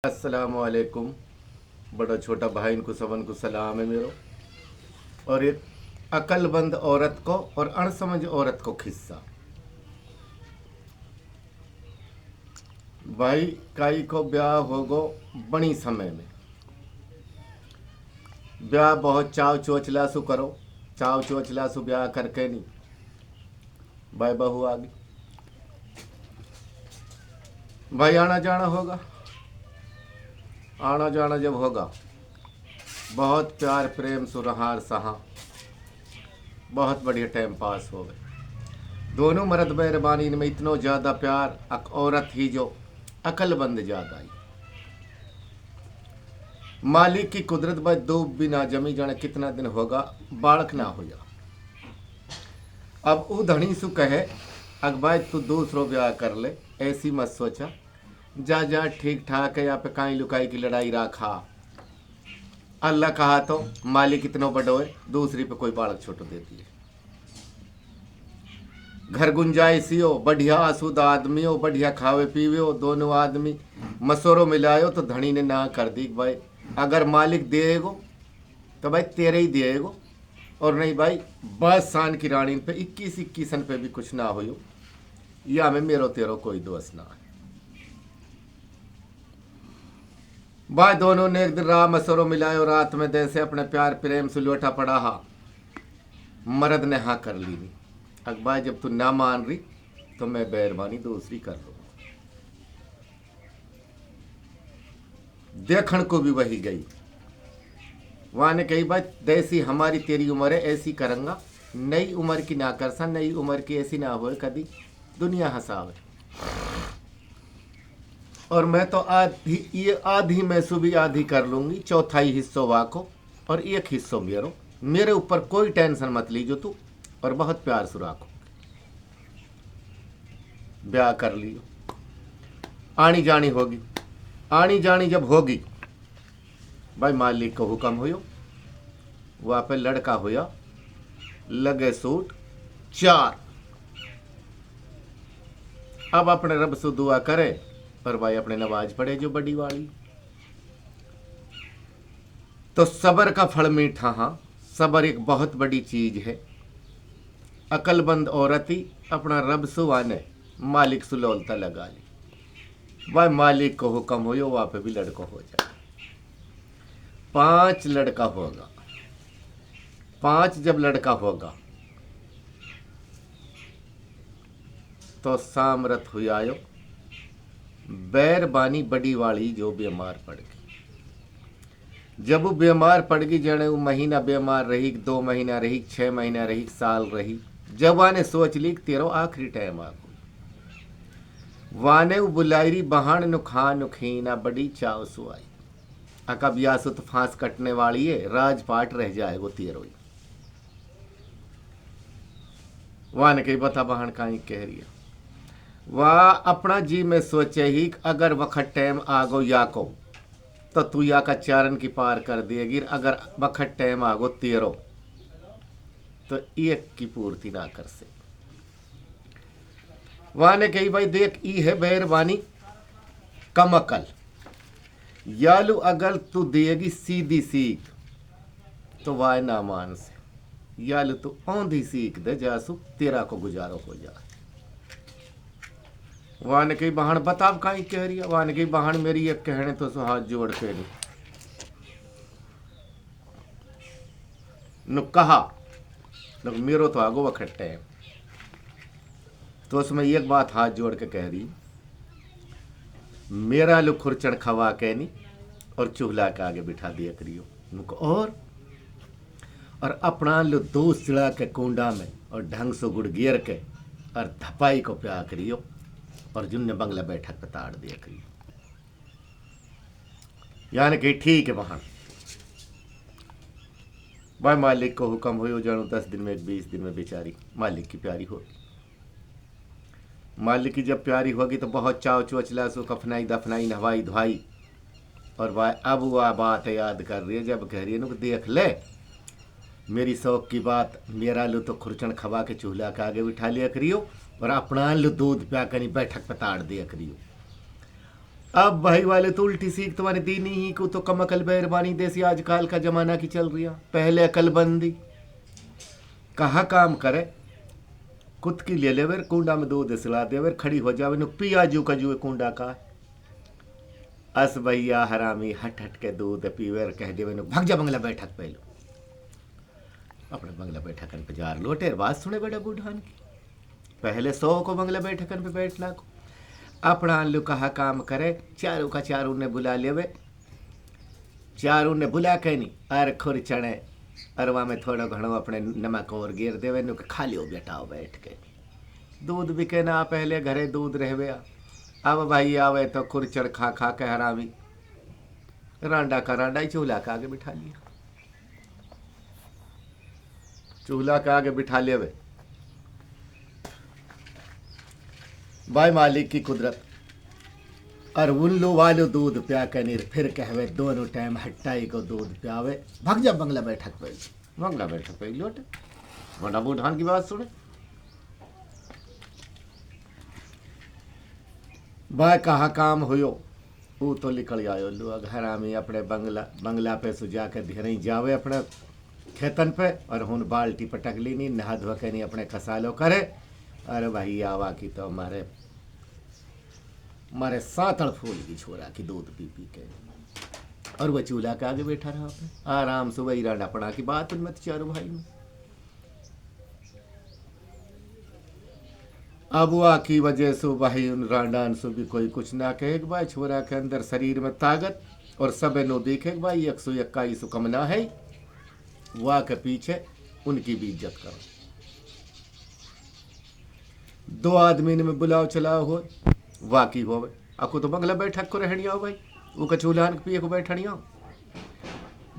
अस्सलाम वालेकुम। बड़ा छोटा भाई इनको सबन को सलाम है मेरो। और एक अक्लमंद औरत को और अणसमझ औरत को खिस्सा। भाई काई को ब्याह होगो बड़ी समय में। ब्याह बहुत चाव चोचला सु करो। चाव चोचला सु ब्याह करके नहीं भाई बहू आ गई। भाई आना जाना होगा। आना जाना जब होगा बहुत प्यार प्रेम सुरहार सहा। बहुत बढ़िया टाइम पास हो गए। दोनों मर्द मेहरबानी में इतना ज़्यादा प्यार औरत ही जो अक्लमंद ज़्यादा आई। मालिक की कुदरत भाई दो बिना जमी जाने कितना दिन होगा बालक ना हो जा। अब वो धनी सु कहे अग भाई तू दूसरो ब्याह कर ले। ऐसी मत सोचा। जा जा ठीक ठाक है। यहाँ पे काई लुकाई की लड़ाई रखा। अल्लाह कहा तो मालिक इतना बड़ो है दूसरी पे कोई बालक छोटो देती है। घर गुंजाइशी हो बढ़िया आसूद आदमी हो बढ़िया खावे पीवे हो दोनों आदमी मसोरो मिलायो तो धनी ने ना कर दी भाई अगर मालिक देगो तो भाई तेरे ही देगो और नहीं भाई बस सान की रानी पे 21-21 पे भी कुछ ना हो या में मेरो तेरो कोई दोस्त ना है। भाई दोनों ने एक दिन राह मसोरो मिलायो रात में जैसे अपने प्यार प्रेम से लोटा पड़ा हा। मर्द ने हाँ कर ली नहीं। अकबर जब तू ना मान रही तो मैं मेहरबानी दूसरी कर लूँ। देखण को भी वही गई। वहां ने कही भाई जैसी हमारी तेरी उम्र है ऐसी करूंगा। नई उम्र की ना करसा नई उम्र की ऐसी ना हो कभी दुनिया हंसावे। और मैं तो आधी ये आधी मैं सुबह आधी कर लूंगी चौथाई हिस्सों वाको और एक हिस्सों मेरो। मेरे ऊपर कोई टेंशन मत लीजो तू और बहुत प्यार से रखो। ब्याह कर लियो आनी जानी होगी। आनी जानी जब होगी भाई मालिक को हुक्म हुयो। वहाँ पे लड़का हुआ लगे सूट 4। अब अपने रब से दुआ करे पर भाई अपने नवाज पड़े जो बड़ी वाली। तो सबर का फल मीठा। हाँ सबर एक बहुत बड़ी चीज है। अक्लमंद औरत ही अपना रब सुवाने मालिक सुलौलता लगा ली। भाई मालिक को हुक्म हो वहां पे भी लड़का हो जाए। 5 लड़का होगा। 5 जब लड़का होगा तो सामरत हुई आयो बैरबानी बड़ी वाली जो बीमार पड़ गई। जब वो बीमार पड़ गई जने वो महीना बीमार रही 2 महीना रही 6 महीना रही साल रही। जब वाने सोच ली तेरो आखिरी टाइम आ वाने वो बुलाईरी बहान नुखा नुखीना बड़ी चाव सुआई। अकब यासुत फांस कटने वाली है राजपाट रह जाए वो तेरो ही। वाने कही बता बहन काई कह रही है। वाह अपना जी में सोचे ही अगर वक्त टाइम आ गो या को तो तू या का चारण की पार कर देगी। अगर वक्त टाइम आ गो तेरो तो एक की पूर्ति ना कर से। वहां ने कही भाई देख ई है मेहरबानी कम अकल। यालू अगर तू देगी सीधी सीख तो वाह ना मान से। यालू तू औंधी सीख दे जासु तेरा को गुजारो हो जाए। वहां ने कही बहन बताब काई कह रही है। वहां ने कही बहन मेरी एक कहने तो सो हाथ जोड़ के नहीं नु कहा नु मेरो तो आगो वखट्टे है। तो उसमें एक बात हाथ जोड़ के कह रही मेरा लो खुरचन खवा के नहीं और चूल्हा के आगे बिठा दिया करियो नुको और अपना लो 2 सिड़ा के कुंडा में और ढंग से गुड़ गिर के और धपाई को प्या करियो और जुन्ने बंगला बैठक पे ताड़ दिया करियो। यानी कि ठीक है वहां भाई मालिक को हुक्म हो जानो 10 दिन में 20 दिन में बेचारी मालिक की प्यारी होगी। मालिक की जब प्यारी होगी तो बहुत चाव चोचला सो कफनाई दफनाई नहवाई धुआई। और भाई अब वह बात याद कर रही है जब कह रही है ना देख ले मेरी शौक की बात। मेरा लो तो खुरचन खवा के चूल्हा के आगे बिठा लिया करियो और अपना लो दूध प्या करी बैठक पे ताड़ दिया करियो। अब भाई वाले तो उल्टी सीख तुम्हारी दीनी ही को तो कम अकल मेहरबानी देसी आजकल का जमाना की चल रही है। पहले अकलबंदी कहा काम करे, कुत की ले लेवे कुंडा में दूध सिला देवे खड़ी हो जावे नु पिया जू का जू कुंडा का अस भैया हरामी हट हट के दूध पीवे कह देवे नु भाग जा बंगला बैठक पहलो अपने बंगला बैठकन पे जार लोटे बात सुने बेटा बूढ़ान की पहले 100 को बंगला बैठकन पे बैठ ला को अपना लू कहा काम करे चारों का चारों ने बुला लेवे चारों ने बुला के नहीं अर खुर चढ़े अरवा में थोड़ा घणो अपने नमक और गिर देवे नु खा लियो बेटाओ बैठ के दूध बिके ना पहले घरे दूध रहवे अब भाई आवे तो खुर चढ़ खा खा के हरामी रांडा का रांडा ही चूल्हा के आगे बिठा लिया चूल्हा के आगे बिठा लेवे भाई मालिक की कुदरत और उन लो वालो दूध प्या के फिर कहवे दोनों टाइम हट्टाई को दूध प्यावे भाग जा बंगला बैठक पे लौटे बड़ा बूढ़ान की बात सुने भाई कहा काम हुयो वो तो निकल आयो लो घर में अपने बंगला पे सुजा के धीरे जावे अपने खेतन पे और हुन बाल्टी पटक ली नहीं नहा धो के नहीं अपने खसालो करे अरे भाई आवा की तो मारे सातड़ फूल की छोरा की दूध पी पी के और वह चूल्हा के आगे बैठा रहा अपने आराम से वही राडा पड़ा की बात उनमें चारों भाई में अब वह की वजह से भाई उन रांडान से भी कोई कुछ ना कहे भाई छोरा के अंदर शरीर में ताकत और सब नो देखे भाई 121 कम ना है वह के पीछे उनकी भी इज्जत करो 2 आदमी ने में बुलाओ चलाओ हो वाकी हो अको तो बंगला बैठक को रहनिया हो भाई वो कचूल्हान पिए को बैठनिया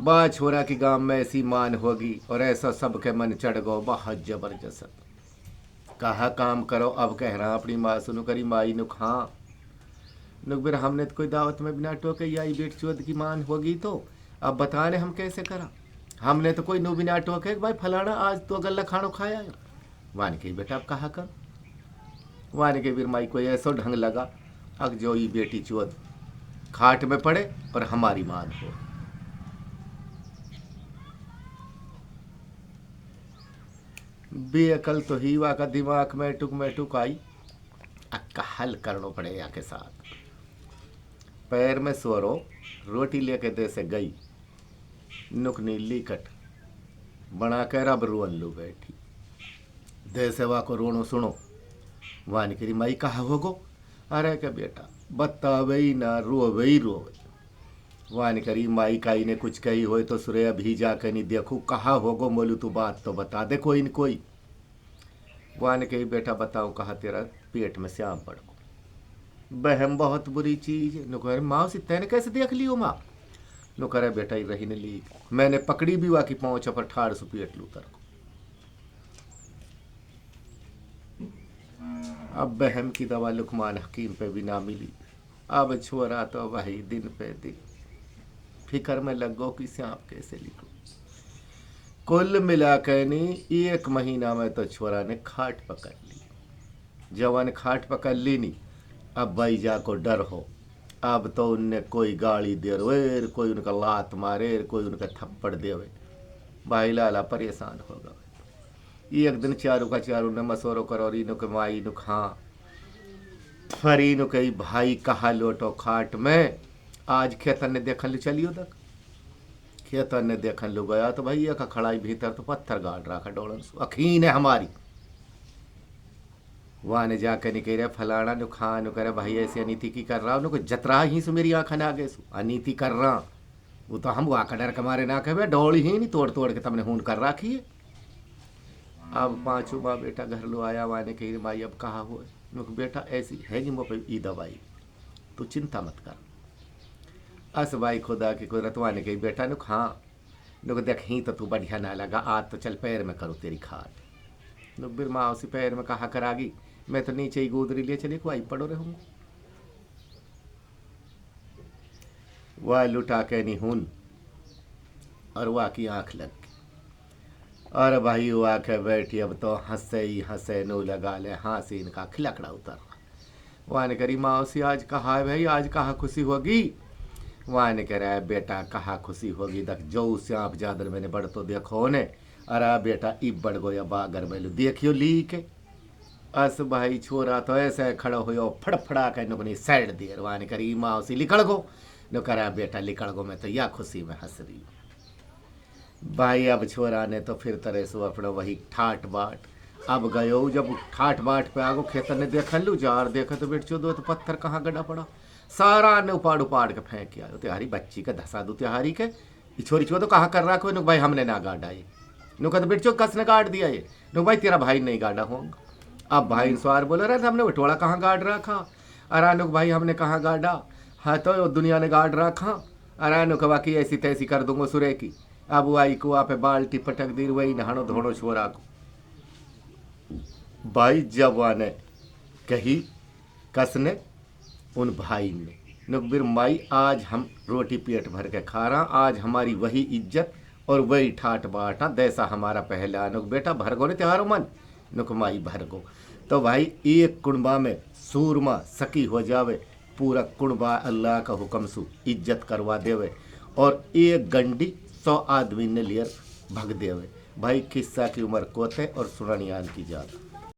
बा छोरा की गांव में ऐसी मान होगी और ऐसा सबके मन चढ़ गो बहुत जबरदस्त कहा काम करो अब कह रहा अपनी माँ सुनो करी माई नुक हाँ नुक फिर हमने तो कोई दावत में बिना टोके या बेट चौथ की मान होगी तो अब बताने हम कैसे करा हमने तो कोई नो बिना टोके भाई फलाना आज तो गल्ला खानो खाया वान के बेटा अब कहा कर वान के फिर माई कोई ऐसा ढंग लगा अग जो ये बेटी चौथ खाट में पड़े और हमारी मान हो बेअकल तो हीवा का दिमाग में टुक आई अक्का हल करना पड़े या के साथ पैर में सोरो रोटी लेके दे से गई नुक नीली कट बना कर अब रोन लू बैठी दे से वा को रोनो सुनो वानी करी माई कहा होगो अरे के बेटा बतावे ही ना रोवे ही रोवे वानी करी माई काई ने कुछ कही हो तो सुरैया भी जाकर नहीं देखू कहा होगो बोलू तू बात तो बता दे कोई न कोई वानी कही बेटा बताओ कहा तेरा पेट में श्याम पड़ बहम बहुत बुरी चीज है नुकर माँ से तैने कैसे देख लियो माँ नुकर बेटा ही रही ने ली मैंने पकड़ी भी वा की पहुंच पर ठाड़ सु पेट लू तर को अब बहम की दवा लुकमान हकीम पे भी ना मिली अब छोरा तो भाई दिन पे दिन फिक्र में लगो कि सांप कैसे लिखो कुल मिला के नहीं 1 महीना में तो छोरा ने खाट पकड़ ली जवान खाट पकड़ ली नहीं अब भाई जा को डर हो अब तो उनने कोई गाली दे रोए कोई उनका लात मारे कोई उनका थप्पड़ देवे भाई लाला परेशान हो गए एक दिन चारों का चारों ने मसोरो करोरी नु के माई नु हाँ फरी नु कही भाई कहा लोटो खाट में आज खेतन ने देखन ले चलियो तक खेतन ने देखन लो गया तो भाई एक खड़ाई भीतर तो पत्थर गाड़ रखा डोलन सु अखीन है हमारी वहाँ ने जाकर नहीं कह रहे फलाना नु खा नु करे भाई ऐसी अनीति की कर रहा हूँ जतरा ही सु मेरी आँख ना गए सु अनीति कर रहा वो तो हम वहाँ का डर के मारे ना कहे डोल ही नहीं तोड़ तोड़ के तुमने हून कर रखी है अब 5 माँ बेटा घर लो आया वाने कही माई अब कहा हो नुक बेटा ऐसी है नहीं वो ई दवाई तू चिंता मत कर अस भाई खुदा की कोई रतवाने कही बेटा नुक हाँ नुक देख ही तो तू बढ़िया ना लगा आज तो चल पैर में करो तेरी खाट नुक बिर माँ उसी पैर में कहा करागी मैं तो नीचे ही गोदरी लिए चली को आई पड़ो रहूँगा वह लुटा के नहीं हून और वह की आँख लग और भाई वो आके बैठी अब तो हंसे ही हंसे नो लगा ले हाँसी इनका खिलकड़ा उतर वहाँ ने करी मौसी आज कहा है भाई, आज कहाँ खुशी होगी। वहाँ ने कह रहा है बेटा कहाँ खुशी होगी, देख जो श्याप जादर मैंने बड़ तो देखो ने, अरे बेटा इब बढ़ गो या बागर बैलू देखियो ली के। अस भाई छोरा तो ऐसे खड़ा हो फड़फड़ा के नुकनी साइड दिए। वहाँ ने करी मौसी लिकड़ गो, नो करा बेटा लिकड़ गो, मैं तो या खुशी में हंस रही हूँ। भाई अब छोरा ने तो फिर तरह से अपना वही ठाट बाट, अब गयो जब ठाट बाट पे आगो खेतर ने देख लू जार देखा तो बेट चो तो पत्थर कहाँ गड्ढा पड़ा, सारा ने उपाड़ उपाड़ के फेंक के आयो। त्यारी बच्ची का धसा दू त्यारी के छोरी छो तो कहाँ कर रहा कोई, नुक भाई हमने ना गाड़ा ये, नुक तो बेट चो कस ने गाड़ दिया ये, नुक भाई तेरा भाई नहीं गाड़ा होगा। अब भाई सवार बोले रहे थे हमने बटोड़ा कहाँ गाड़ रखा, अरे नुक भाई हमने कहाँ गाड़ा, हाँ तो दुनिया ने गाड़ रखा, अरे नुक बाकी ऐसी तैसी कर दूंगा सुरे की। अब वो आई कुआ पे बाल्टी पटक दी, वही नहानो धोनो छोरा को। भाई जवान कही कसने उन भाई ने, नुकबिर माई आज हम रोटी पेट भर के खा रहा, आज हमारी वही इज्जत और वही ठाट बाटा जैसा हमारा पहला। नुक बेटा भरगो ने त्योहारों मन, नुक माई भरगो। तो भाई एक कुणबा में सूरमा सकी हो जावे, पूरा कुणबा अल्लाह का हुक्म सु इज्जत करवा देवे, और एक गंडी 100 आदमी ने लियर भग देवे। भाई किस्सा की उम्र कोते और सुननियान की जात।